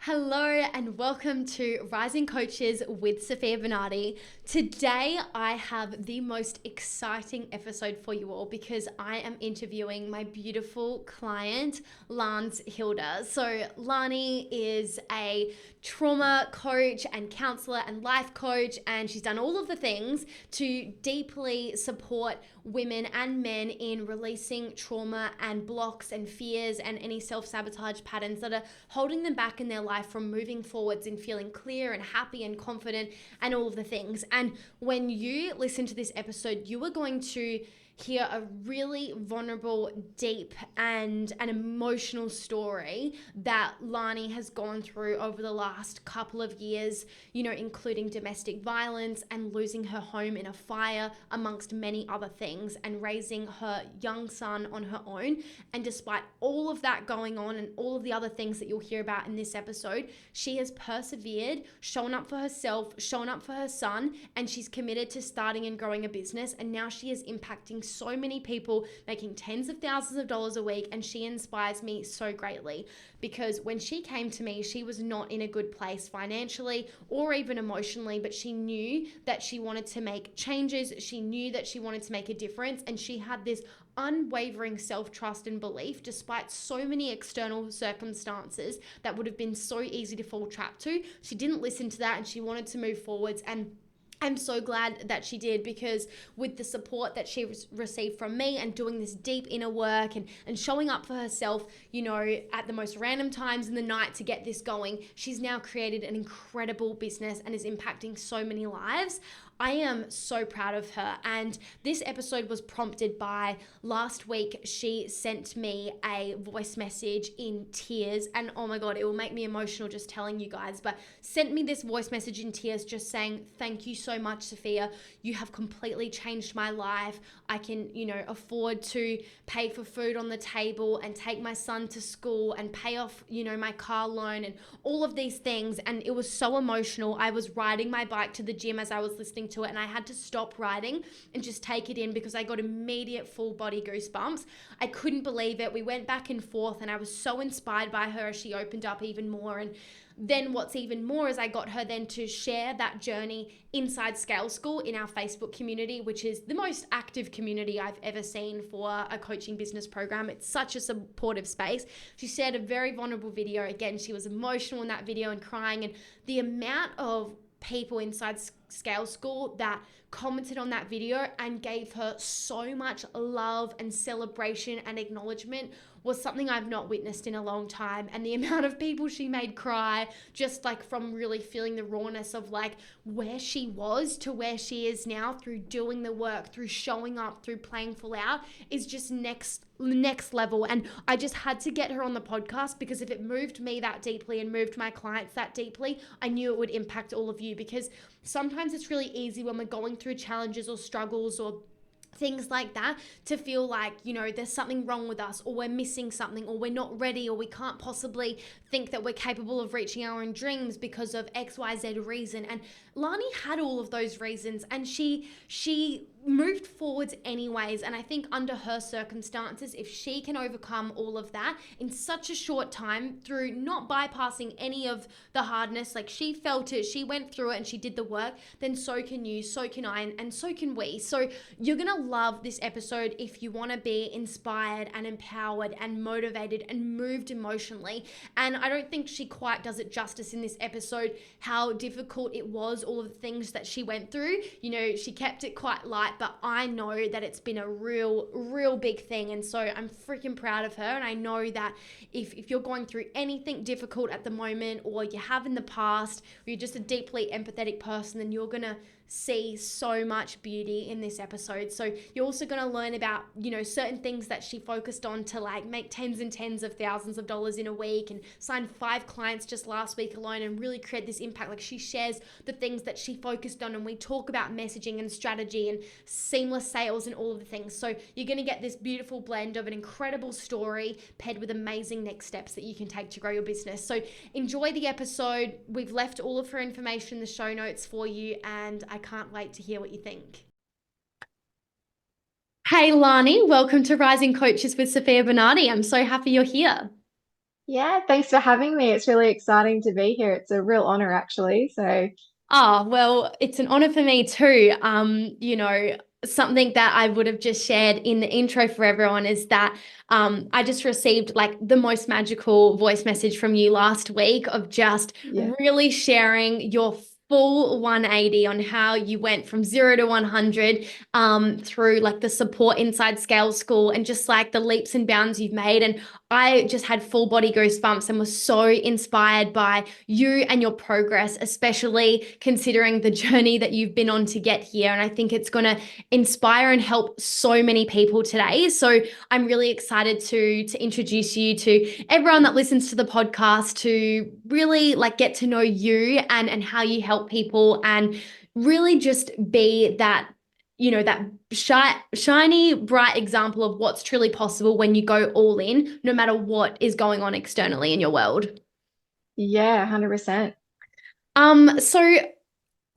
Hello and welcome to Rising Coaches with Sofia Bernardi. Today I have the most exciting episode for you all because I am interviewing my beautiful client, Lanz Hilder. So Lani is a trauma coach and counselor and life coach, and she's done all of the things to deeply support women and men in releasing trauma and blocks and fears and any self-sabotage patterns that are holding them back in their life from moving forwards and feeling clear and happy and confident and all of the things. And when you listen to this episode, you are going to hear a really vulnerable, deep, and an emotional story that Lani has gone through over the last couple of years, including domestic violence and losing her home in a fire, amongst many other things, and raising her young son on her own. And despite all of that going on and all of the other things that you'll hear about in this episode, she has persevered, shown up for herself, shown up for her son, and she's committed to starting and growing a business. And now she is impacting so many people, making tens of thousands of dollars a week, and she inspires me so greatly because when she came to me, she was not in a good place financially or even emotionally, but she knew that she wanted to make changes. She knew that she wanted to make a difference, and she had this unwavering self-trust and belief despite so many external circumstances that would have been so easy to fall trapped to. She didn't listen to that, and she wanted to move forwards. And I'm so glad that she did, because with the support that she received from me and doing this deep inner work and showing up for herself, at the most random times in the night to get this going, she's now created an incredible business and is impacting so many lives. I am so proud of her. And this episode was prompted by last week. She sent me a voice message in tears, and oh my God, it will make me emotional just telling you guys, but sent me this voice message in tears just saying, "Thank you so much, Sofia. You have completely changed my life. I can, afford to pay for food on the table and take my son to school and pay off, my car loan and all of these things." And it was so emotional. I was riding my bike to the gym as I was listening to it, and I had to stop riding and just take it in because I got immediate full body goosebumps. I couldn't believe it. We went back and forth, and I was so inspired by her as she opened up even more. And then what's even more is I got her then to share that journey inside Scale School in our Facebook community, which is the most active community I've ever seen for a coaching business program. It's such a supportive space. She shared a very vulnerable video. Again, she was emotional in that video and crying, and the amount of people inside Scale School that commented on that video and gave her so much love and celebration and acknowledgement was something I've not witnessed in a long time. And the amount of people she made cry, just like from really feeling the rawness of like where she was to where she is now through doing the work, through showing up, through playing full out, is just next level. And I just had to get her on the podcast because if it moved me that deeply and moved my clients that deeply, I knew it would impact all of you, because sometimes it's really easy when we're going through challenges or struggles or things like that to feel like, there's something wrong with us, or we're missing something, or we're not ready, or we can't possibly think that we're capable of reaching our own dreams because of XYZ reason. And Lani had all of those reasons, and she moved forwards anyways. And I think under her circumstances, if she can overcome all of that in such a short time through not bypassing any of the hardness, like she felt it, she went through it and she did the work, then so can you, so can I, and so can we. So you're gonna love this episode if you want to be inspired and empowered and motivated and moved emotionally. And I don't think she quite does it justice in this episode, how difficult it was, all of the things that she went through. She kept it quite light, but I know that it's been a real big thing. And so I'm freaking proud of her. And I know that if you're going through anything difficult at the moment, or you have in the past, or you're just a deeply empathetic person, then you're gonna see so much beauty in this episode. So you're also going to learn about, certain things that she focused on to like make tens and tens of thousands of dollars in a week, and sign 5 clients just last week alone and really create this impact. Like she shares the things that she focused on, and we talk about messaging and strategy and seamless sales and all of the things. So you're going to get this beautiful blend of an incredible story paired with amazing next steps that you can take to grow your business. So enjoy the episode. We've left all of her information in the show notes for you, and I can't wait to hear what you think. Hey Lani, welcome to Rising Coaches with Sofia Bernardi. I'm so happy you're here. Yeah, thanks for having me. It's really exciting to be here. It's a real honor, actually. So, Ah, well, it's an honor for me too. Something that I would have just shared in the intro for everyone is that I just received like the most magical voice message from you last week of just yeah. really sharing your full 180 on how you went from 0 to 100 through like the support inside Scale School and just like the leaps and bounds you've made. And I just had full body goosebumps and was so inspired by you and your progress, especially considering the journey that you've been on to get here. And I think it's going to inspire and help so many people today. So I'm really excited to introduce you to everyone that listens to the podcast to really like get to know you and how you help people and really just be that that shiny bright example of what's truly possible when you go all in no matter what is going on externally in your world. Yeah, 100%. So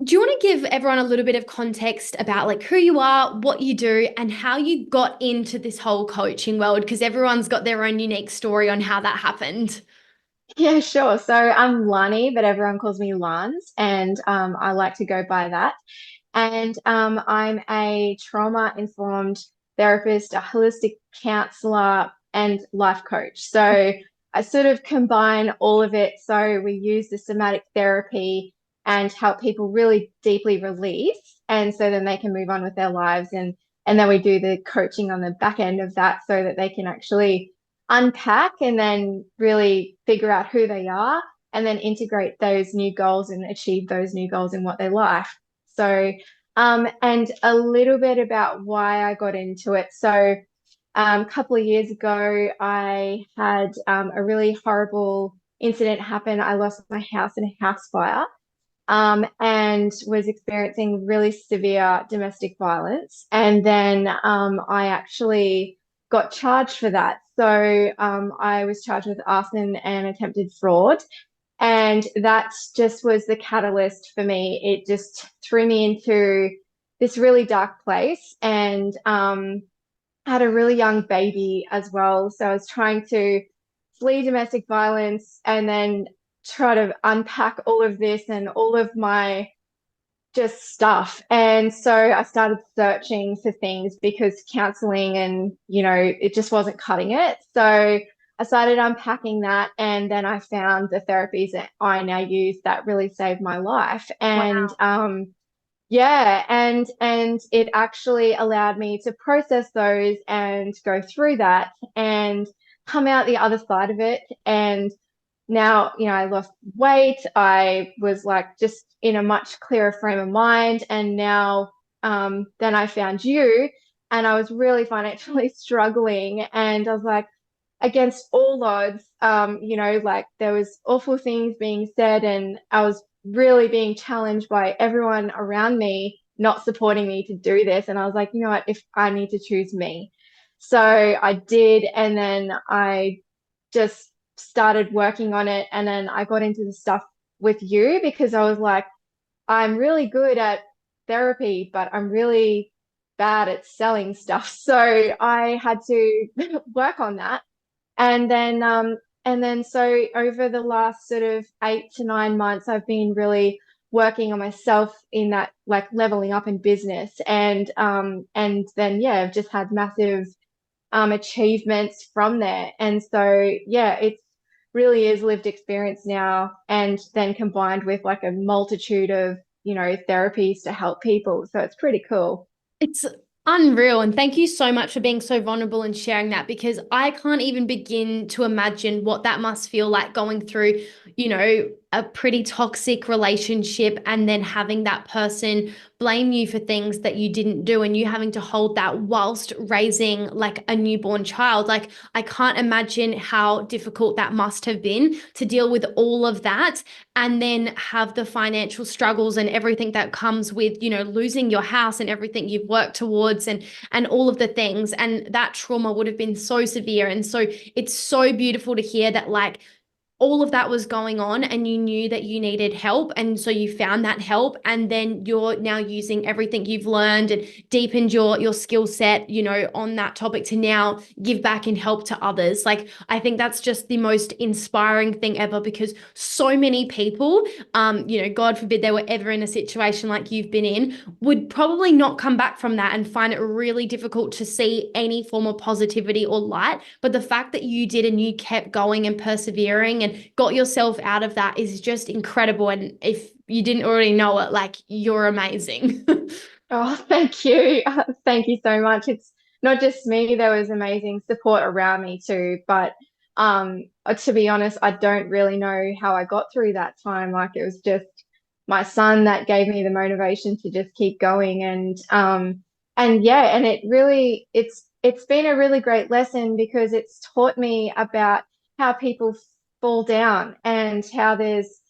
do you want to give everyone a little bit of context about like who you are, what you do, and how you got into this whole coaching world? Because everyone's got their own unique story on how that happened. Yeah, sure. So I'm Lani, but everyone calls me Lanz, and I like to go by that. And I'm a trauma-informed therapist, a holistic counselor, and life coach. So I sort of combine all of it. So we use the somatic therapy and help people really deeply release, and so then they can move on with their lives. And then we do the coaching on the back end of that so that they can actually unpack and then really figure out who they are and then integrate those new goals and achieve those new goals in what they like. So, and a little bit about why I got into it. So, a couple of years ago, I had a really horrible incident happen. I lost my house in a house fire, and was experiencing really severe domestic violence. And then I actually got charged for that. So I was charged with arson and attempted fraud. And that just was the catalyst for me. It just threw me into this really dark place. And I had a really young baby as well. So I was trying to flee domestic violence and then try to unpack all of this and all of my just stuff. And so I started searching for things because counseling and, it just wasn't cutting it. So I started unpacking that. And then I found the therapies that I now use that really saved my life. And Wow. yeah, and it actually allowed me to process those and go through that and come out the other side of it. And now, I lost weight. I was like just in a much clearer frame of mind. And now, then I found you, and I was really financially struggling. And I was like, against all odds, like there was awful things being said, and I was really being challenged by everyone around me not supporting me to do this. And I was like, you know what, if I need to choose me. So I did, and then I just started working on it. And then I got into the stuff with you because I was like, I'm really good at therapy, but I'm really bad at selling stuff. So I had to work on that. And then so over the last sort of 8 to 9 months, I've been really working on myself in that like leveling up in business. And then yeah, I've just had massive achievements from there. And so yeah, it's really is lived experience now, and then combined with like a multitude of, therapies to help people. So it's pretty cool. It's unreal. And thank you so much for being so vulnerable and sharing that because I can't even begin to imagine what that must feel like going through, a pretty toxic relationship and then having that person blame you for things that you didn't do and you having to hold that whilst raising like a newborn child. Like, I can't imagine how difficult that must have been to deal with all of that and then have the financial struggles and everything that comes with losing your house and everything you've worked towards and all of the things, and that trauma would have been so severe. And so it's so beautiful to hear that like all of that was going on and you knew that you needed help. And so you found that help, and then you're now using everything you've learned and deepened your skill set, you know, on that topic to now give back and help to others. Like, I think that's just the most inspiring thing ever, because so many people, you know, God forbid they were ever in a situation like you've been in, would probably not come back from that and find it really difficult to see any form of positivity or light. But the fact that you did and you kept going and persevering and got yourself out of that is just incredible. And if you didn't already know it, like, you're amazing. Oh, thank you. Thank you so much. It's not just me, there was amazing support around me too. But to be honest, I don't really know how I got through that time. Like, it was just my son that gave me the motivation to just keep going. And yeah, and it's been a really great lesson because it's taught me about how people fall down and how there's,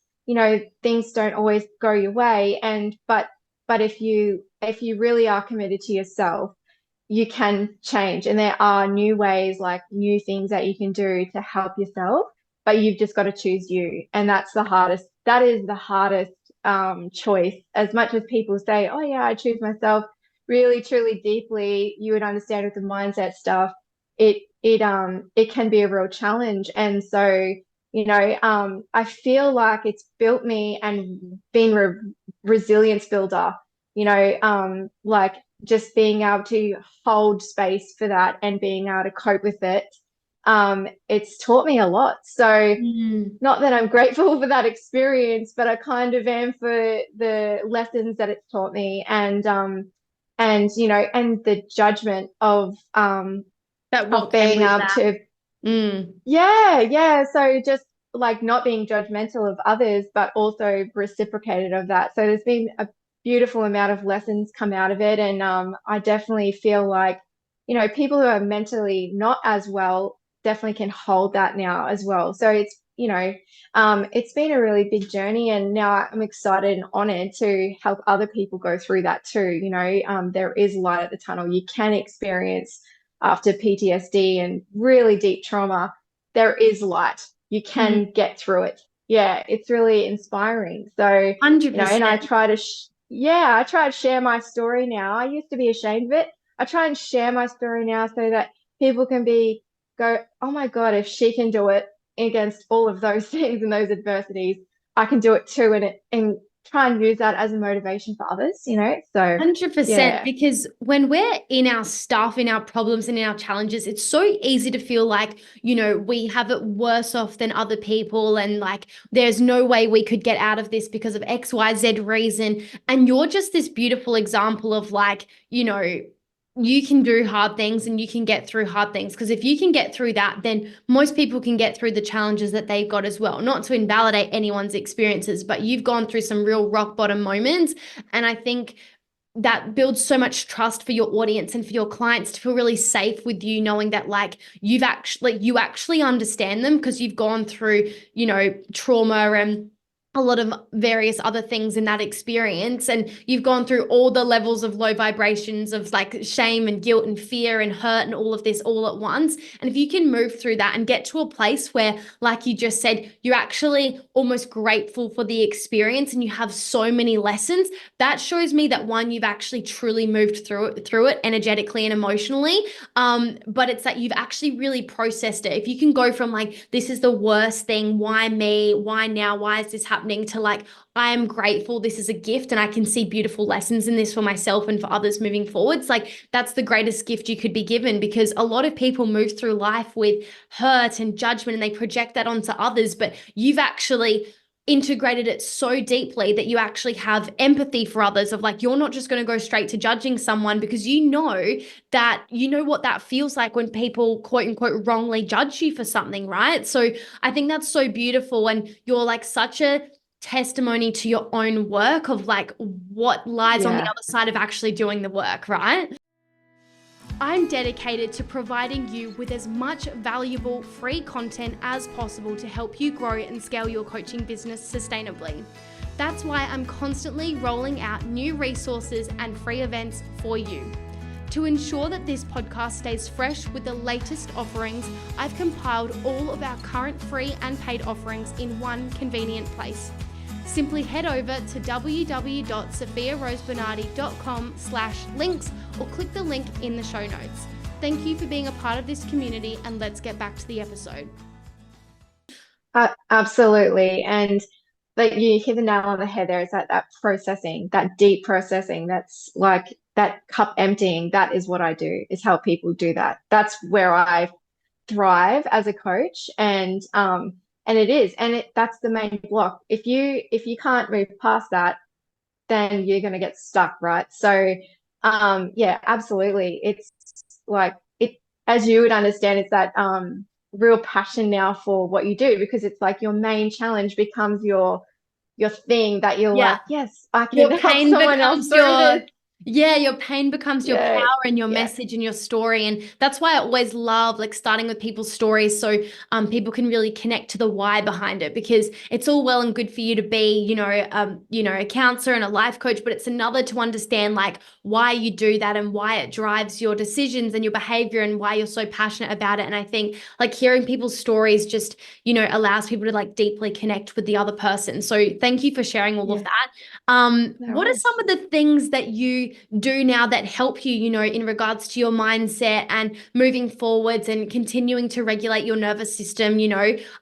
things don't always go your way. But if you really are committed to yourself, you can change. And there are new ways, like new things that you can do to help yourself, but you've just got to choose you. And that is the hardest choice. As much as people say, oh yeah, I choose myself, really, truly, deeply, you would understand with the mindset stuff, it can be a real challenge. And so, I feel like it's built me and been resilience builder, like just being able to hold space for that and being able to cope with it. It's taught me a lot. So not that I'm grateful for that experience, but I kind of am for the lessons that it's taught me, and the judgment That of what came being with able that. to, Mm. yeah. So just like not being judgmental of others, but also reciprocated of that. So there's been a beautiful amount of lessons come out of it. And I definitely feel like, people who are mentally not as well definitely can hold that now as well. So it's been a really big journey, and now I'm excited and honored to help other people go through that too. There is light at the tunnel. You can experience after PTSD and really deep trauma, there is light. You Mm. can get through it. Yeah, it's really inspiring. So, and I 100%. try to, I try to share my story now. I used to be ashamed of it. I try and share my story now so that people can go, oh my God, if she can do it against all of those things and those adversities, I can do it too. And try and use that as a motivation for others, So, 100%, yeah. because when we're in our stuff, in our problems and in our challenges, it's so easy to feel like, we have it worse off than other people, and like there's no way we could get out of this because of XYZ reason. And you're just this beautiful example of like, you can do hard things and you can get through hard things. Because if you can get through that, then most people can get through the challenges that they've got as well. Not to invalidate anyone's experiences, but you've gone through some real rock bottom moments. And I think that builds so much trust for your audience and for your clients to feel really safe with you, knowing that like you actually understand them because you've gone through, trauma and a lot of various other things in that experience, and you've gone through all the levels of low vibrations of like shame and guilt and fear and hurt and all of this all at once. And if you can move through that and get to a place where, like you just said, you're actually almost grateful for the experience and you have so many lessons, that shows me that, one, you've actually truly moved through it energetically and emotionally. But it's that you've actually really processed it. If you can go from like, this is the worst thing, why me, why now, why is this happening, to like, I am grateful, this is a gift and I can see beautiful lessons in this for myself and for others moving forwards. Like, that's the greatest gift you could be given, because a lot of people move through life with hurt and judgment and they project that onto others, but you've actually integrated it so deeply that you actually have empathy for others, of like, you're not just going to go straight to judging someone, because what that feels like when people quote unquote wrongly judge you for something, right? So I think that's so beautiful, and you're like such a testimony to your own work of like what lies on the Yeah. other side of actually doing the work, right? I'm dedicated to providing you with as much valuable free content as possible to help you grow and scale your coaching business sustainably. That's why I'm constantly rolling out new resources and free events for you. To ensure that this podcast stays fresh with the latest offerings, I've compiled all of our current free and paid offerings in one convenient place. Simply head over to www.sofiarosebernardi.com/links or click the link in the show notes. Thank you for being a part of this community, and let's get back to the episode. Absolutely. And like you hit the nail on the head there. It's that processing, that deep processing. That's like that cup emptying. That is what I do, is help people do that. That's where I thrive as a coach. And that's the main block. If you can't move past that, then you're going to get stuck, right? So yeah, absolutely. It's like it, as you would understand, it's that real passion now for what you do, because it's like your main challenge becomes your thing that you're like, yes, I can help someone else through this. Your pain becomes your power and your message and your story. And that's why I always love like starting with people's stories, so people can really connect to the why behind it, because it's all well and good for you to be, a counselor and a life coach, but it's another to understand like why you do that and why it drives your decisions and your behavior and why you're so passionate about it. And I think like hearing people's stories just, allows people to like deeply connect with the other person. So thank you for sharing all of that. What are some of the things that you do now that help you, in regards to your mindset and moving forwards and continuing to regulate your nervous system?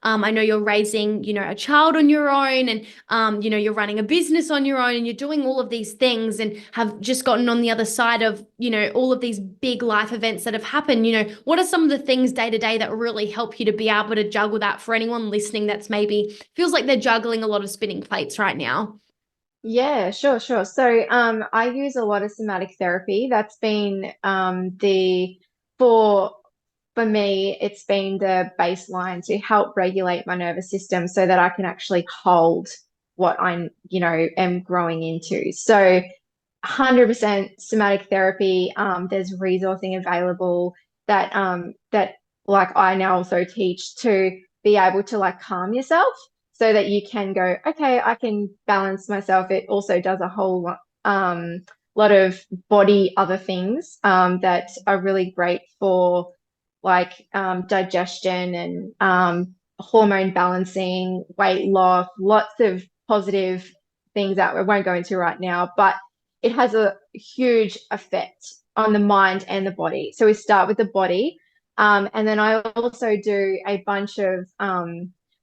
I know you're raising, a child on your own, and, you're running a business on your own, and you're doing all of these things and have just gotten on the other side of, all of these big life events that have happened. What are some of the things day to day that really help you to be able to juggle that for anyone listening that's maybe feels like they're juggling a lot of spinning plates right now? Yeah, sure. So I use a lot of somatic therapy. That's been for me, it's been the baseline to help regulate my nervous system so that I can actually hold what I'm, am growing into. So 100% somatic therapy. There's resourcing available that like I now also teach to be able to like calm yourself, so that you can go, okay, I can balance myself. It also does a whole lot of body other things that are really great for like digestion and hormone balancing, weight loss, lots of positive things that I won't go into right now, but it has a huge effect on the mind and the body. So we start with the body. And then I also do a bunch of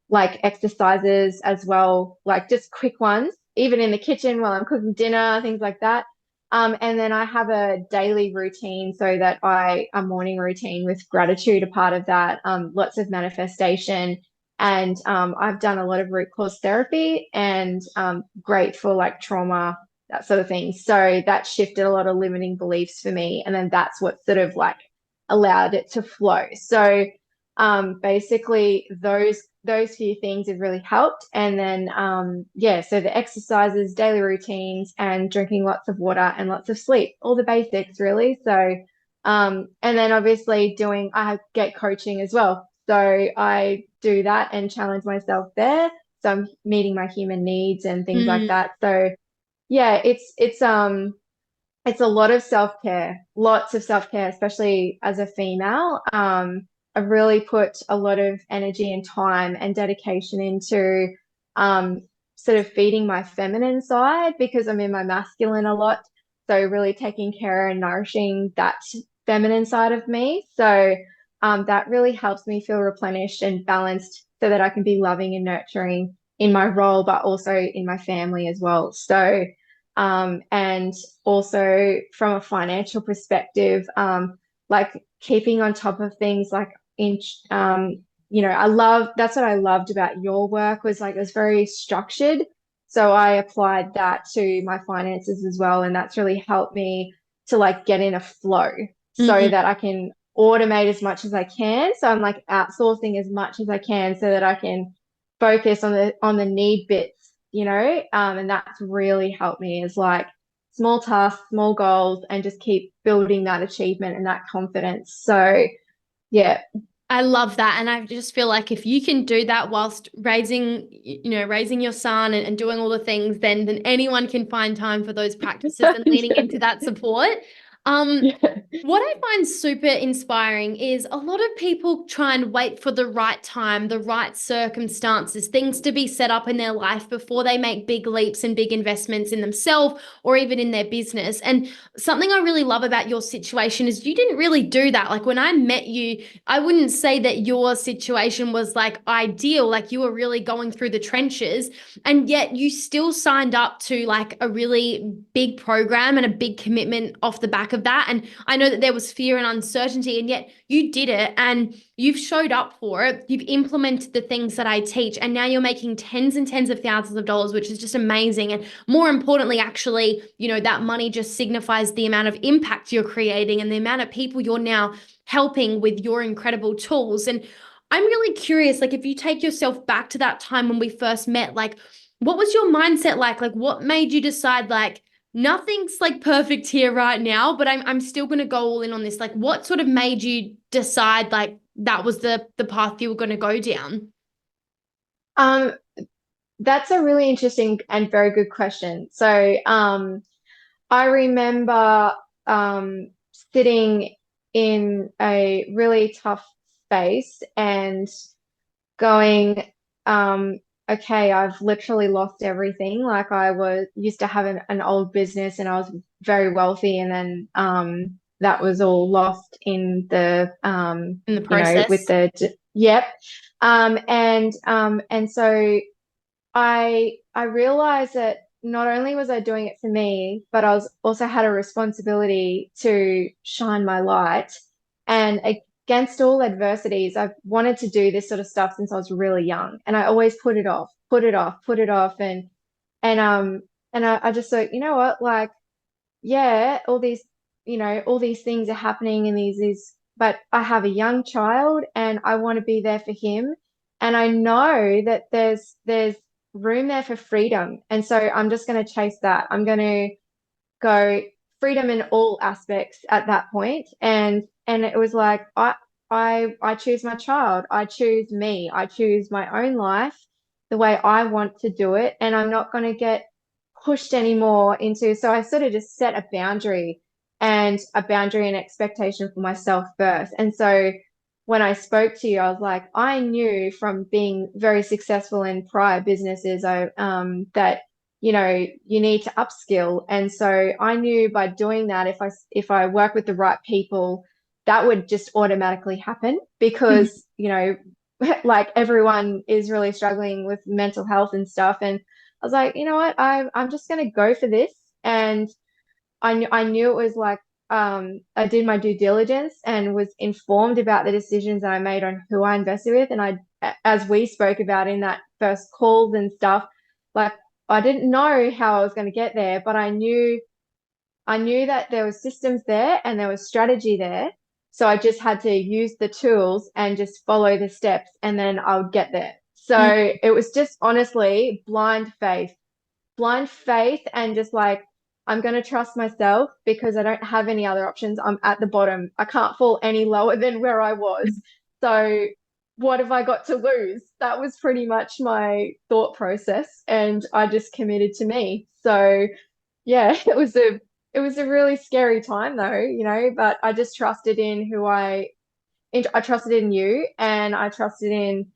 like exercises as well, like just quick ones, even in the kitchen while I'm cooking dinner, things like that. And then I have a daily routine, so that a morning routine with gratitude, a part of that, lots of manifestation. And I've done a lot of root cause therapy, and great for like trauma, that sort of thing. So that shifted a lot of limiting beliefs for me. And then that's what sort of like allowed it to flow. So basically those few things have really helped. And then so the exercises, daily routines, and drinking lots of water and lots of sleep, all the basics really. So and then obviously I get coaching as well, so I do that and challenge myself there, so I'm meeting my human needs and things like that. So yeah, it's a lot of self-care, lots of self-care, especially as a female. I've really put a lot of energy and time and dedication into sort of feeding my feminine side, because I'm in my masculine a lot. So really taking care and nourishing that feminine side of me. So that really helps me feel replenished and balanced, so that I can be loving and nurturing in my role, but also in my family as well. So and also from a financial perspective, like keeping on top of things, like that's what I loved about your work, was like it was very structured. So I applied that to my finances as well, and that's really helped me to like get in a flow, so that I can automate as much as I can. So I'm like outsourcing as much as I can, so that I can focus on the need bits, and that's really helped me, is like small tasks, small goals, and just keep building that achievement and that confidence. So yeah. I love that. And I just feel like if you can do that whilst raising your son and doing all the things, then anyone can find time for those practices and leaning into that support. Um, Yeah. what I find super inspiring is a lot of people try and wait for the right time, the right circumstances, things to be set up in their life before they make big leaps and big investments in themselves or even in their business. And something I really love about your situation is you didn't really do that. Like when I met you, I wouldn't say that your situation was like ideal, like you were really going through the trenches, and yet you still signed up to like a really big program and a big commitment off the back of that. And I know that there was fear and uncertainty, and yet you did it and you've showed up for it. You've implemented the things that I teach, and now you're making tens and tens of thousands of dollars, which is just amazing. And more importantly, actually, that money just signifies the amount of impact you're creating and the amount of people you're now helping with your incredible tools. And I'm really curious, like if you take yourself back to that time when we first met, like what was your mindset like? Like what made you decide like nothing's like perfect here right now, but I'm still gonna go all in on this. Like what sort of made you decide like that was the path you were gonna go down? Um, that's a really interesting and very good question. So, I remember sitting in a really tough space and going, okay, I've literally lost everything. Like I was used to have an old business and I was very wealthy, and then that was all lost in the In the with process. the yep. And so I realized that not only was I doing it for me, but I was also had a responsibility to shine my light. And against all adversities, I've wanted to do this sort of stuff since I was really young. And I always put it off, put it off, put it off. And I just thought, you know what, like, yeah, all these things are happening and but I have a young child and I want to be there for him. And I know that there's room there for freedom. And so I'm just going to chase that. I'm going to go freedom in all aspects at that point. And it was like I choose my child. I choose me. I choose my own life the way I want to do it. And I'm not going to get pushed anymore into, so I sort of just set a boundary and expectation for myself first. And so when I spoke to you, I was like, I knew from being very successful in prior businesses, that you need to upskill. And so I knew by doing that, if I work with the right people, that would just automatically happen because, like everyone is really struggling with mental health and stuff. And I was like, you know what, I'm just gonna go for this. And I knew it was like I did my due diligence and was informed about the decisions that I made on who I invested with. And as we spoke about in that first calls and stuff, like I didn't know how I was going to get there, but I knew that there was systems there and there was strategy there. So I just had to use the tools and just follow the steps and then I would get there. So it was just honestly blind faith and just like, I'm going to trust myself because I don't have any other options. I'm at the bottom. I can't fall any lower than where I was. So what have I got to lose? That was pretty much my thought process. And I just committed to me. So yeah, it was a really scary time though, but I just trusted in I trusted in you and I trusted in,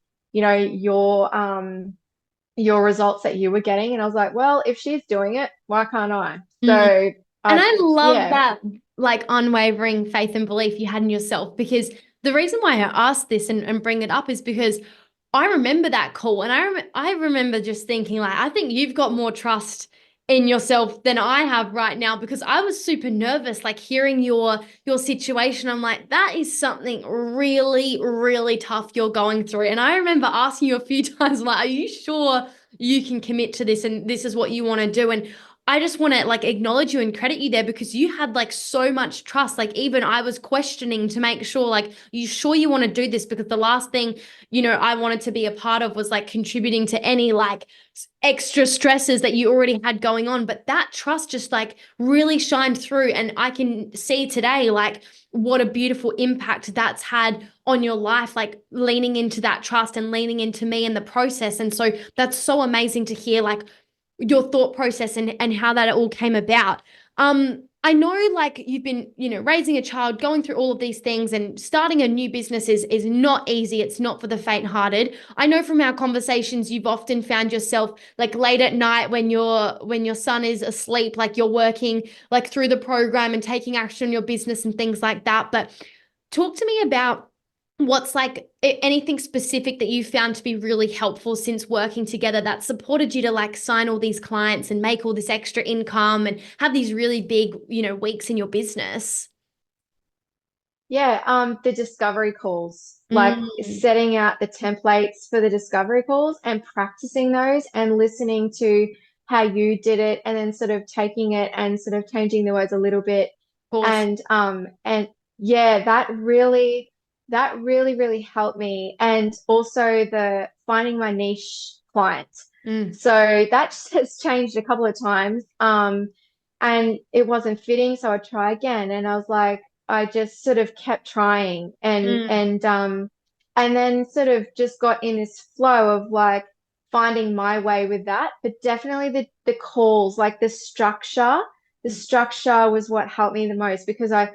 your results that you were getting. And I was like, well, if she's doing it, why can't I? Mm. So And I, I love yeah. that like unwavering faith and belief you had in yourself, because the reason why I asked this and bring it up is because I remember that call, and I remember just thinking like I think you've got more trust in yourself than I have right now, because I was super nervous like hearing your situation. I'm like, that is something really really tough you're going through. And I remember asking you a few times like, are you sure you can commit to this and this is what you want to do? And I just want to like acknowledge you and credit you there, because you had like so much trust. Like even I was questioning to make sure like, you sure you want to do this? Because the last thing, I wanted to be a part of was like contributing to any like extra stresses that you already had going on. But that trust just like really shined through. And I can see today like what a beautiful impact that's had on your life, like leaning into that trust and leaning into me in the process. And so that's so amazing to hear like your thought process and how that all came about. I know like you've been, raising a child, going through all of these things, and starting a new business is not easy. It's not for the faint-hearted. I know from our conversations you've often found yourself like late at night when your son is asleep, like you're working like through the program and taking action on your business and things like that. But talk to me about what's like anything specific that you found to be really helpful since working together that supported you to like sign all these clients and make all this extra income and have these really big, weeks in your business. Yeah, the discovery calls, like Mm, setting out the templates for the discovery calls and practicing those and listening to how you did it and then sort of taking it and sort of changing the words a little bit. of course. And yeah, that really helped me. And also the finding my niche client. Mm, So that has changed a couple of times. And it wasn't fitting, so I try again. And I was like, I just sort of kept trying mm, and then sort of just got in this flow of like finding my way with that. But definitely the calls, like the structure was what helped me the most because I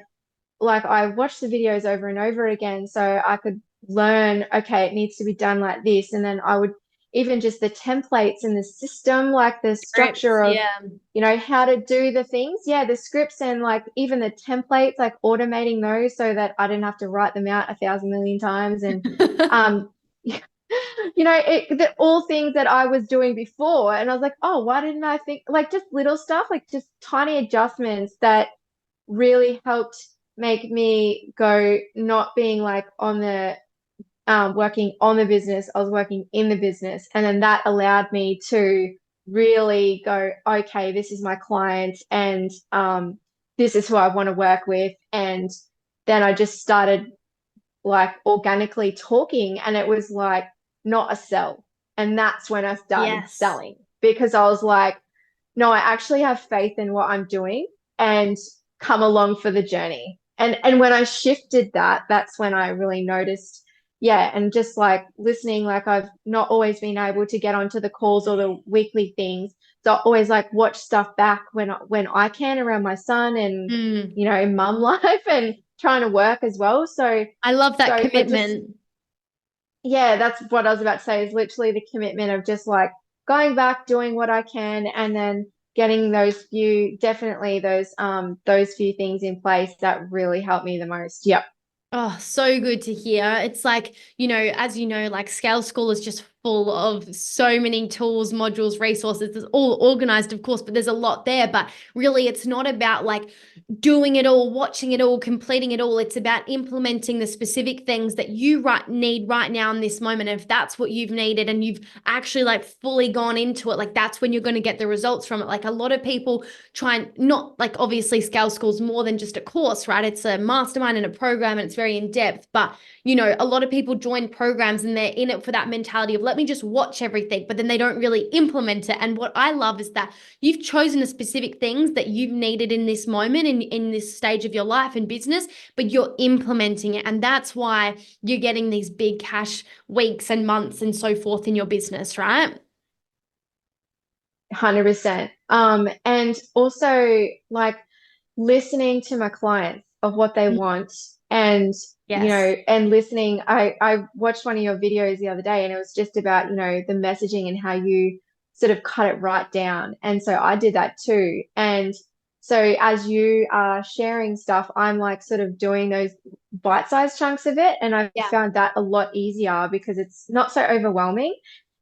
watched the videos over and over again so I could learn, okay, it needs to be done like this. And then I would even just the templates and the system, like the scripts, structure of, yeah. how to do the things. Yeah, the scripts and like even the templates, like automating those so that I didn't have to write them out 1,000 million times. And um, all things that I was doing before. And I was like, oh, why didn't I think like just little stuff, like just tiny adjustments that really helped make me go not being like on the working on the business, I was working in the business. And then that allowed me to really go, okay, this is my client and this is who I want to work with. And then I just started like organically talking and it was like not a sell. And that's when I started Yes. selling because I was like, no, I actually have faith in what I'm doing and come along for the journey. And when I shifted that, that's when I really noticed, yeah, and just like listening, like I've not always been able to get onto the calls or the weekly things. So I always like watch stuff back when I can around my son and Mm, mum life and trying to work as well. So I love that but just commitment. yeah, that's what I was about to say is literally the commitment of just like going back, doing what I can, and then getting definitely those few things in place that really helped me the most. Yep. Oh, so good to hear. It's like, as you know, like Scale School is just full of so many tools, modules, resources. It's all organized, of course, but there's a lot there. But really, it's not about like doing it all, watching it all, completing it all. It's about implementing the specific things that you need right now in this moment. And if that's what you've needed and you've actually like fully gone into it, like that's when you're going to get the results from it. Like a lot of people try and not like obviously Scale School's more than just a course, right? It's a mastermind and a program and it's very in depth. But a lot of people join programs and they're in it for that mentality of let me just watch everything, but then they don't really implement it. And what I love is that you've chosen the specific things that you've needed in this moment in this stage of your life and business, but you're implementing it. And that's why you're getting these big cash weeks and months and so forth in your business, right? 100%. And also like listening to my clients of what they want and Yes. and listening. I watched one of your videos the other day and it was just about, the messaging and how you sort of cut it right down. And so I did that too. And so as you are sharing stuff, I'm like sort of doing those bite-sized chunks of it. And I Yeah. found that a lot easier because it's not so overwhelming.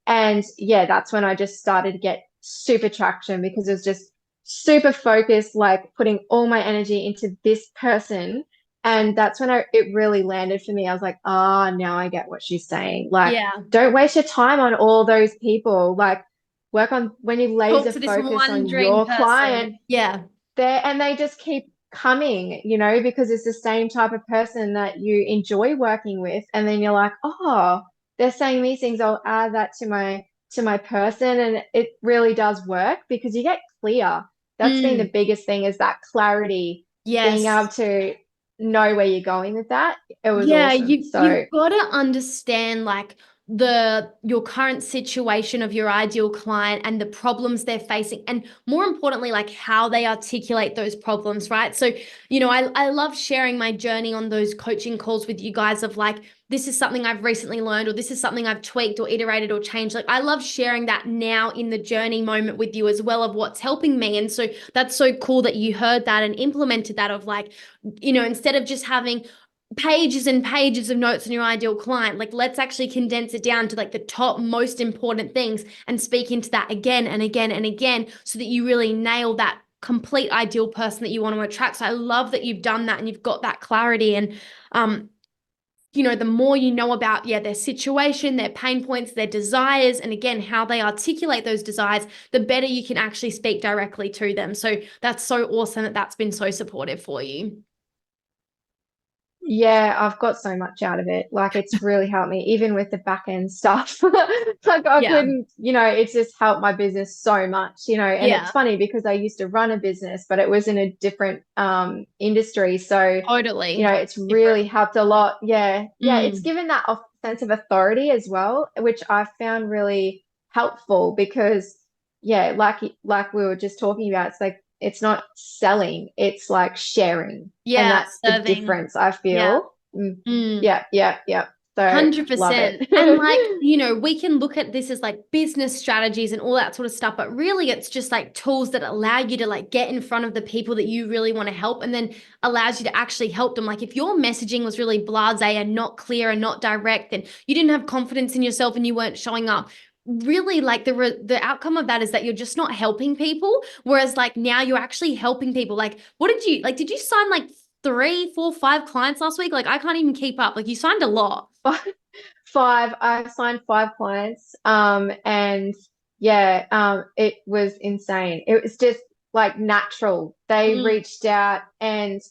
And yeah, that's when I just started to get super traction because it was just super focused, like putting all my energy into this person. And that's when it really landed for me. I was like, now I get what she's saying. Like, Yeah. don't waste your time on all those people. Like, work on when you Talk laser to this focus one on dream your client person. Yeah. there, and they just keep coming, because it's the same type of person that you enjoy working with. And then you're like, oh, they're saying these things. I'll add that to my person. And it really does work because you get clear. That's been the Mm. biggest thing is that clarity, being able Yes. to know where you're going with that. It was Yeah, awesome. you've So got to understand like your current situation of your ideal client and the problems they're facing, and more importantly, like how they articulate those problems, right? So, I love sharing my journey on those coaching calls with you guys of like, this is something I've recently learned, or this is something I've tweaked or iterated or changed. Like, I love sharing that now in the journey moment with you as well of what's helping me. And so that's so cool that you heard that and implemented that of like, instead of just having pages and pages of notes on your ideal client, like let's actually condense it down to like the top most important things and speak into that again and again and again so that you really nail that complete ideal person that you want to attract. So I love that you've done that and you've got that clarity. And the more you know about their situation, their pain points, their desires, and again how they articulate those desires, the better you can actually speak directly to them. So that's so awesome that that's been so supportive for you. Yeah, I've got so much out of it. Like it's really helped me, even with the back end stuff. Like I Yeah. couldn't, it's just helped my business so much, and it's Yeah. funny because I used to run a business, but it was in a different industry. So, Totally it's different. really helped a lot. Yeah. Yeah, it's Mm. given that sense of authority as well, which I found really helpful because yeah, like we were just talking about, it's like it's not selling, it's like sharing. And Yeah, that's the serving. difference, I Yeah. feel. Mm. Yeah, yeah, yeah. So love 100%. And it. like, we can look at this as like business strategies and all that sort of stuff, but really it's just like tools that allow you to like get in front of the people that you really want to help and then allows you to actually help them. Like if your messaging was really blasé and not clear and not direct and you didn't have confidence in yourself and you weren't showing up, really like the outcome of that is that you're just not helping people. Whereas like now you're actually helping people. Like what did you sign like 3, 4, 5 clients last week? Like I can't even keep up. Like you signed a lot. I signed 5 clients. And yeah, it was insane. It was just like natural. They Mm, reached out and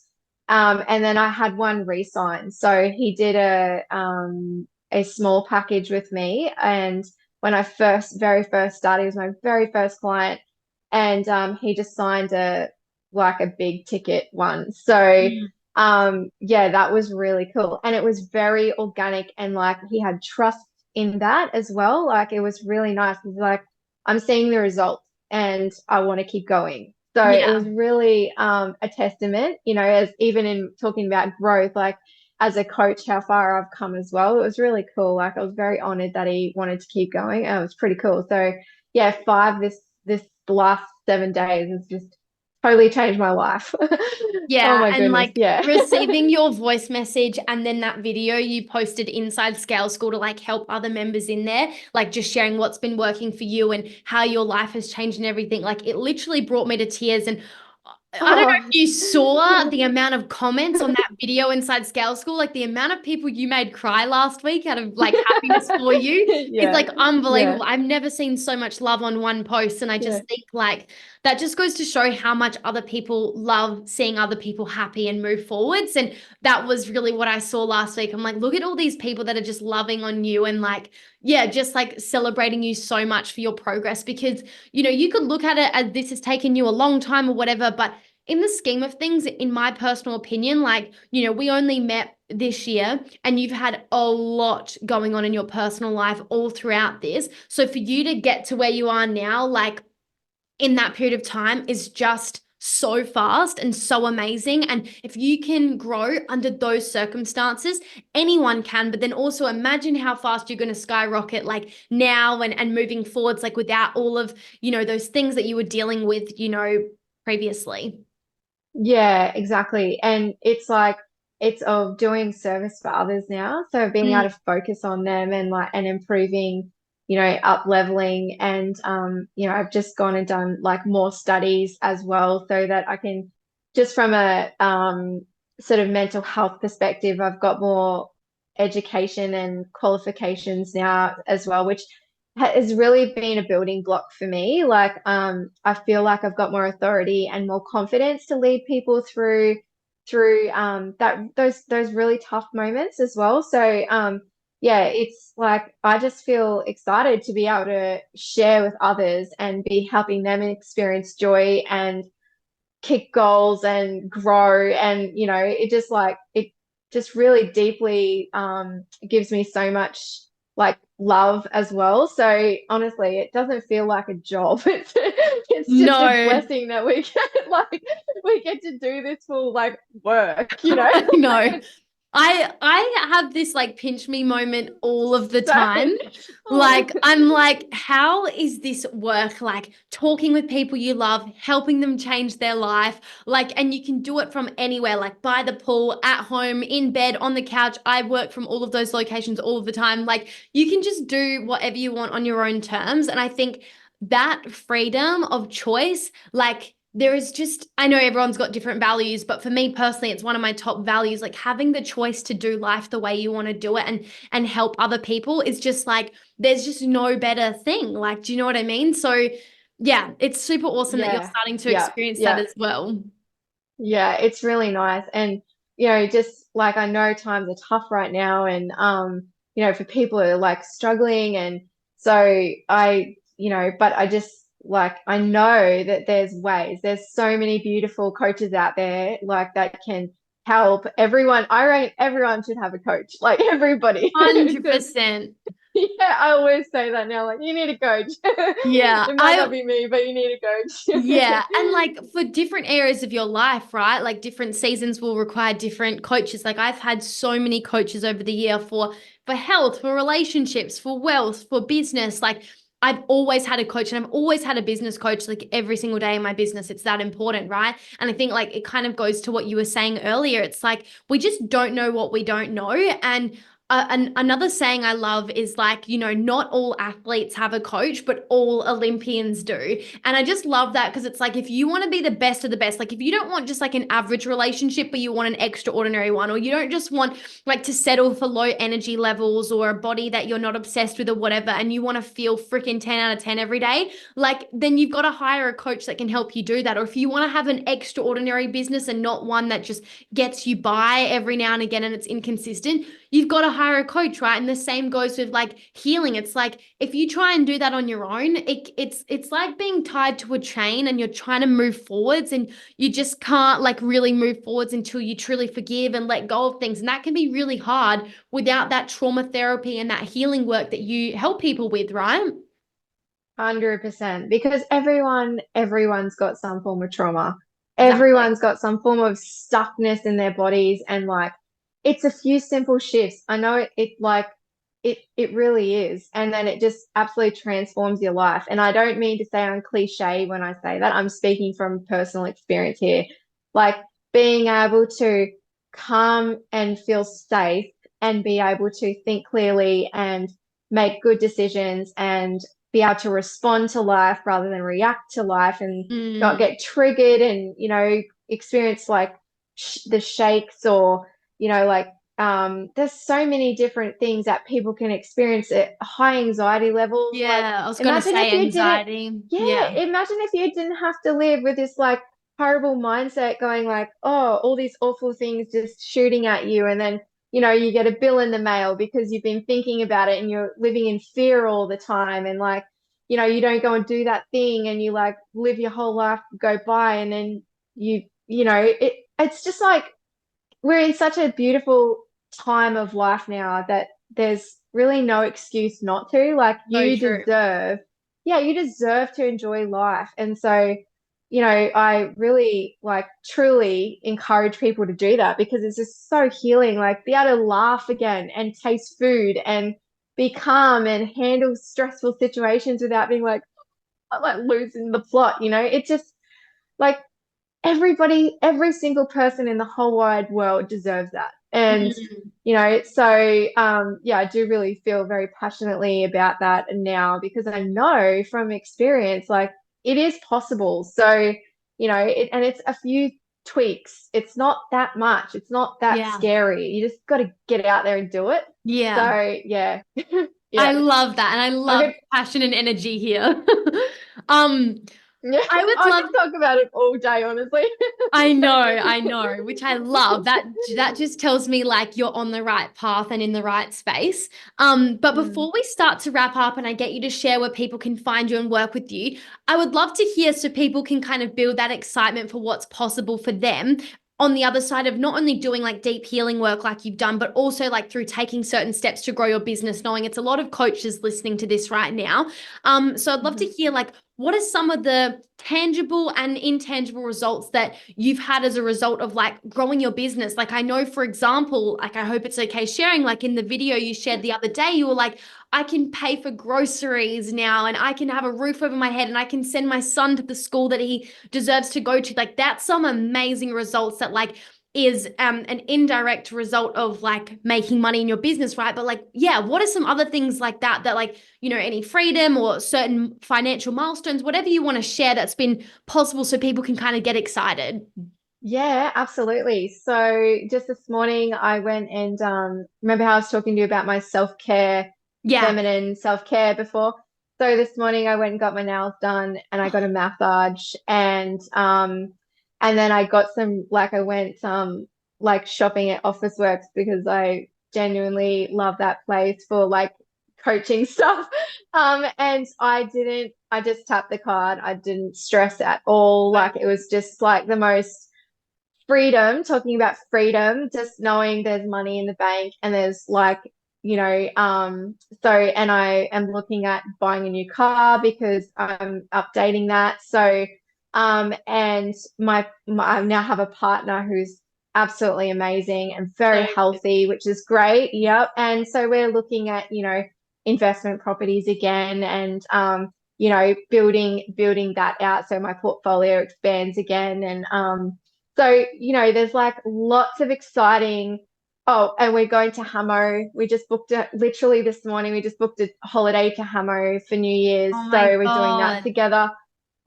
then I had one re-sign. So he did a small package with me. And when I very first started, he was my very first client. And he just signed a big ticket one. So mm. yeah, that was really cool. And it was very organic and like he had trust in that as well. Like it was really nice. He's like, I'm seeing the results and I want to keep going. So it Yeah. was really a testament, as even in talking about growth, like as a coach, how far I've come as well. It was really cool. Like I was very honored that he wanted to keep going. And it was pretty cool. So yeah, five this last 7 days has just totally changed my life. Oh Yeah. my And goodness. like Yeah. receiving your voice message and then that video you posted inside Scale School to like help other members in there, like just sharing what's been working for you and how your life has changed and everything. Like it literally brought me to tears. And I don't know if Oh. you saw the amount of comments on that video inside Scale School, like the amount of people you made cry last week out of like happiness for you is Yeah. like Yeah. unbelievable. I've never seen so much love on one post. And I Yeah. just think like that just goes to show how much other people love seeing other people happy and move forwards. And that was really what I saw last week. I'm like, look at all these people that are just loving on you and like, yeah, just like celebrating you so much for your progress because, you could look at it as this has taken you a long time or whatever, but in the scheme of things, in my personal opinion, like, we only met this year and you've had a lot going on in your personal life all throughout this. So for you to get to where you are now, like in that period of time is just so fast and so amazing. And if you can grow under those circumstances, anyone can. But then also imagine how fast you're going to skyrocket like now and moving forwards, like without all of, those things that you were dealing with, previously. Yeah, exactly. And it's like it's of doing service for others now. So being Mm, able to focus on them and improving, up leveling and I've just gone and done like more studies as well so that I can just from a sort of mental health perspective, I've got more education and qualifications now as well, which has really been a building block for me. Like, I feel like I've got more authority and more confidence to lead people through that those really tough moments as well. So, yeah, it's like I just feel excited to be able to share with others and be helping them experience joy and kick goals and grow. And, it just really deeply gives me so much like love as well. So honestly, it doesn't feel like a job. It's just a No. blessing that we get we get to do this full like work, you know? I know. I have this like pinch me moment all of the So, time. oh, Like I'm like, how is this work? Like talking with people you love, helping them change their life. Like, and you can do it from anywhere, like by the pool, at home, in bed, on the couch. I work from all of those locations all of the time. Like you can just do whatever you want on your own terms. And I think that freedom of choice, like there is just, I know everyone's got different values, but for me personally, it's one of my top values. Like having the choice to do life the way you want to do it and help other people is just like there's just no better thing. Like, do you know what I mean? So yeah, it's super awesome that you're yeah, starting to yeah, experience that yeah, as well. yeah. It's really nice. And, just like I know times are tough right now and for people who are like struggling and so but I just like I know that there's ways. There's so many beautiful coaches out there like that can help everyone. I reckon everyone should have a coach, like everybody. Because 100%. yeah, I always say that now, like you need a coach. Yeah. It might not be me, but you need a Yeah, and coach. like for different areas of your life, right? Like different seasons will require different coaches. Like I've had so many coaches over the year for health, for relationships, for wealth, for business. Like I've always had a coach and I've always had a business coach like every single day in my business. It's that important, right? And I think like it kind of goes to what you were saying earlier. It's like we just don't know what we don't know. And another saying I love is like, not all athletes have a coach, but all Olympians do. And I just love that because it's like if you want to be the best of the best, like if you don't want just like an average relationship, but you want an extraordinary one, or you don't just want like to settle for low energy levels or a body that you're not obsessed with or whatever, and you want to feel freaking 10 out of 10 every day, like then you've got to hire a coach that can help you do that. Or if you want to have an extraordinary business and not one that just gets you by every now and again and it's inconsistent, you've got to hire a coach, right? And the same goes with like healing. It's like if you try and do that on your own, it's like being tied to a chain and you're trying to move forwards and you just can't like really move forwards until you truly forgive and let go of things. And that can be really hard without that trauma therapy and that healing work that you help people with, right? 100%. Because everyone's got some form of trauma. Exactly. Everyone's got some form of stuckness in their bodies and like it's a few simple shifts. I know it really is. And then it just absolutely transforms your life. And I don't mean to sound cliche when I say that. I'm speaking from personal experience here. Like being able to come and feel safe and be able to think clearly and make good decisions and be able to respond to life rather than react to life and not Mm, get triggered and experience like the shakes or like there's so many different things that people can experience at high anxiety levels. Like, yeah, I was gonna imagine say if you didn't, anxiety. yeah, Yeah. imagine if you didn't have to live with this like horrible mindset going like, oh, all these awful things just shooting at you. And then, you get a bill in the mail because you've been thinking about it and you're living in fear all the time. And like, you don't go and do that thing and you like live your whole life go by and then it's just like, we're in such a beautiful time of life now that there's really no excuse not to. Like So true. you deserve to enjoy life. And so, I really like truly encourage people to do that because it's just so healing. Like be able to laugh again and taste food and be calm and handle stressful situations without being like losing the plot, It's just like everybody, every single person in the whole wide world deserves that. And, Mm, so yeah, I do really feel very passionately about that now because I know from experience, like it is possible. So, and it's a few tweaks. It's not that much. It's not that yeah. scary. You just got to get out there and do it. Yeah. So yeah, I yeah. love that. And I I love could, the passion and energy here. Um, yeah, I would I love could talk about it all day, honestly. I know, which I love. That just tells me like you're on the right path and in the right space. But Mm. before we start to wrap up and I get you to share where people can find you and work with you, I would love to hear so people can kind of build that excitement for what's possible for them. on the other side of not only doing like deep healing work like you've done, but also like through taking certain steps to grow your business, knowing it's a lot of coaches listening to this right now. So I'd love to hear like, what are some of the tangible and intangible results that you've had as a result of like growing your business? Like I know, for example, like I hope it's okay sharing, like in the video you shared the other day, you were like, I can pay for groceries now and I can have a roof over my head and I can send my son to the school that he deserves to go to. Like that's some amazing results that like is an indirect result of like making money in your business, right? But like, yeah, what are some other things like that like, you know, any freedom or certain financial milestones, whatever you want to share that's been possible so people can kind of get excited? Yeah, absolutely. So just this morning, I went and remember how I was talking to you about my self-care, Yeah. feminine self-care before. So this morning, I went and got my nails done, and I got a massage, and then I got some I went like shopping at Officeworks because I genuinely love that place for like coaching stuff. And I just tapped the card. I didn't stress at all. Like it was just like the most freedom, talking about freedom, just knowing there's money in the bank and there's like, and I am looking at buying a new car because I'm updating that. So, and I now have a partner who's absolutely amazing and very So healthy, which is great. Yep. And so we're looking at, investment properties again and, building that out so my portfolio expands again. And, so, there's like lots of exciting. Oh, and we're going to Hamo. We just booked it literally this morning. We just booked a holiday to Hamo for New Year's. oh So my we're doing that God. together.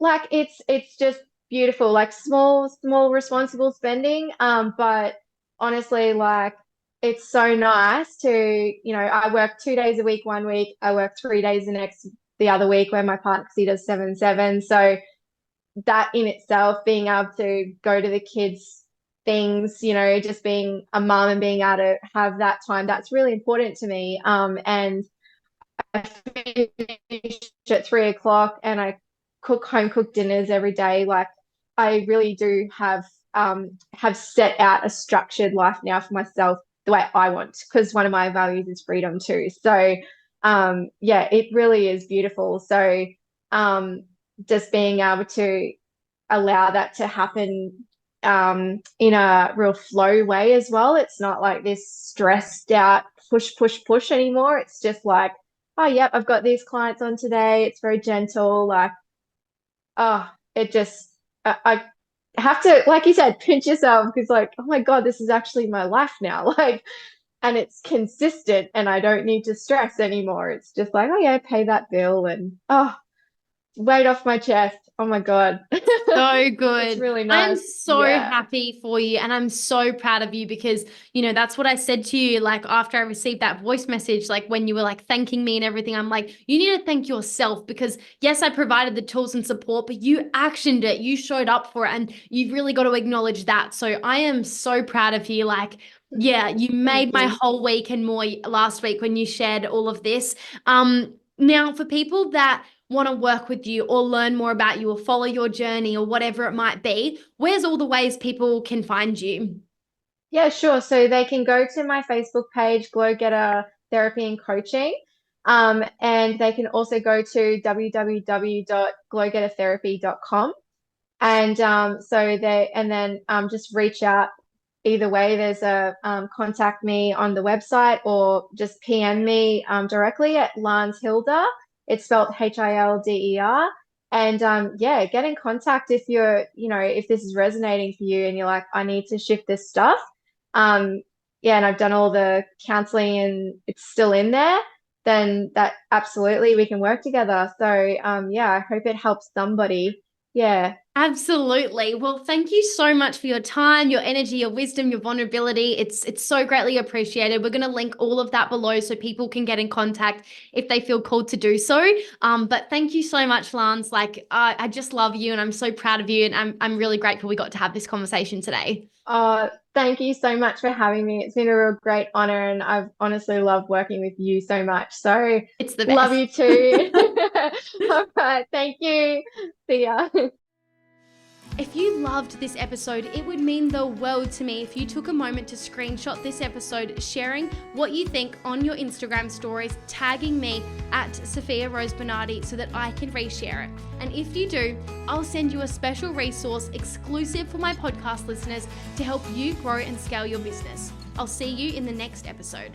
Like it's just beautiful, like small responsible spending. But honestly, like it's so nice to, I work 2 days a week, 1 week. I work 3 days the other week where my partner, 'cause he does 7/7. So that in itself, being able to go to the kids' things, just being a mum and being able to have that time, that's really important to me. And I finish at 3 o'clock and I home cook dinners every day. Like I really do have set out a structured life now for myself the way I want, because one of my values is freedom too. So yeah, it really is beautiful. So just being able to allow that to happen in a real flow way as well. It's not like this stressed out push anymore. It's just like, oh, yep, I've got these clients on today. It's very gentle. Like, oh, it just, I have to, like you said, pinch yourself because, like, oh my God, this is actually my life now. Like, and it's consistent and I don't need to stress anymore. It's just like, oh, yeah, pay that bill and, oh, weight off my chest. Oh my God. So It's good. really I am nice. so Yeah. happy for you. And I'm so proud of you because, you know, that's what I said to you. Like after I received that voice message, like when you were like thanking me and everything, I'm like, you need to thank yourself because yes, I provided the tools and support, but you actioned it. You showed up for it. And you've really got to acknowledge that. So I am so proud of you. Like, yeah, you Thank made my you. whole week and more last week when you shared all of this. Now for people that want to work with you or learn more about you or follow your journey or whatever it might be, where's all the ways people can find you? Yeah, sure. So they can go to my Facebook page, Glow Getter Therapy and Coaching. And they can also go to www.glowgettertherapy.com. And and then just reach out either way. There's a contact me on the website or just PM me directly at Lanz Hilder. It's spelled Hilder. And yeah, get in contact if if this is resonating for you and you're like, I need to shift this stuff. Yeah, and I've done all the counseling and it's still in there, then that absolutely we can work together. So yeah, I hope it helps somebody. Yeah. Absolutely. Well, thank you so much for your time, your energy, your wisdom, your vulnerability. It's so greatly appreciated. We're going to link all of that below so people can get in contact if they feel called to do so. But thank you so much, Lance. Like I just love you and I'm so proud of you and I'm really grateful we got to have this conversation today. Thank you so much for having me. It's been a real great honor, and I've honestly loved working with you so much. So It's the love best. you too. All right. Thank you. See ya. If you loved this episode, it would mean the world to me if you took a moment to screenshot this episode, sharing what you think on your Instagram stories, tagging me at Sofia Rose Bernardi so that I can reshare it. And if you do, I'll send you a special resource exclusive for my podcast listeners to help you grow and scale your business. I'll see you in the next episode.